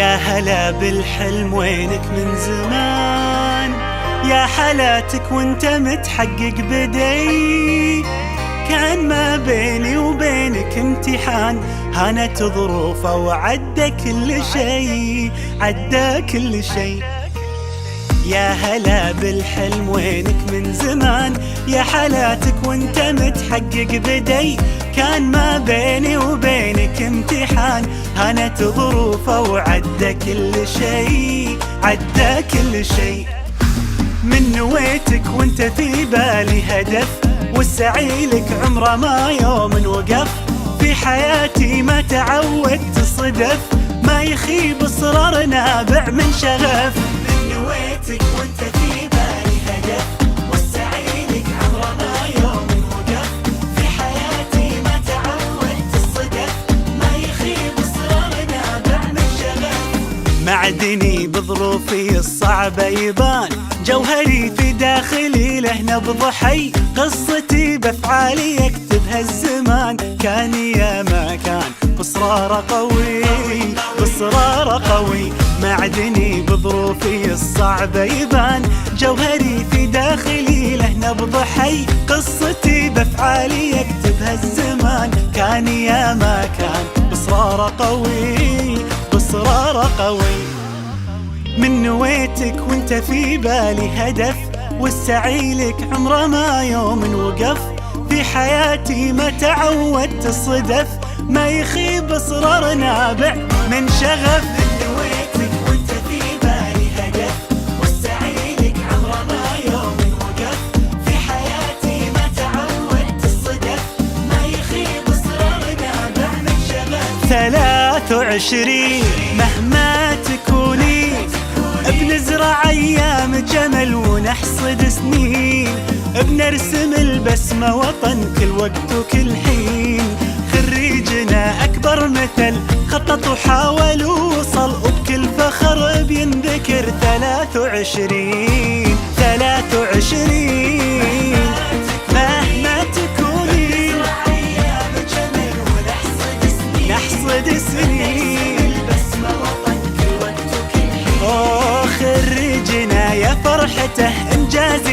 يا هلا بالحلم وينك من زمان، يا حالاتك وانت متحقق بدي. كان ما بيني وبينك امتحان، هانت ظروفه وعدى كل شي، عدى كل شي. يا هلا بالحلم وينك من زمان، يا حالاتك وانت متحقق بدي. كان ما بيني وبينك امتحان، هانت ظروفه وعدى كل شي، عدى كل شي. من نويتك وانت في بالي هدف، والسعي لك عمره ما يوم وقف. في حياتي ما تعودت صدف، ما يخيب اصرار نابع من شغف. من نويتك وانت في بالي هدف، والسعي لك عمره ما يوم وقف. في حياتي ما تعودت الصدف، ما يخيب اصرار نابع من شغف. معدني بظروفي الصعبة يبان، جوهري في داخلي له نبض حي. قصتي بافعالي يكتبها الزمان، كان يا ما كان باصرار قوي، باصرار قوي. معدني بظروفي الصعبة يبان، جوهري في داخلي له نبض حي. قصتي بافعالي يكتبها الزمان، كان يا ما كان باصرار قوي، باصرار قوي. من نويتك وانت في بالي هدف، والسعي لك عمره ما يوم وقف. في حياتي ما تعودت الصدف، ما يخيب اصرار نابع من شغف. من نويتك وانت في بالي هدف، والسعي لك عمره ما يوم وقف. في حياتي ما تعودت الصدف، ما يخيب اصرار نابع من شغف. 23 مهما تكوني، بنزرع ايام جمل ونحصد سنين. بنرسم البسمة وطن كل وقت وكل حين. خريجنا اكبر مثل، خطط وحاول ووصل، وبكل فخر بينذكر. 23 مهما تكوني، نحصد سنين. خريجنا يا فرحته انجاز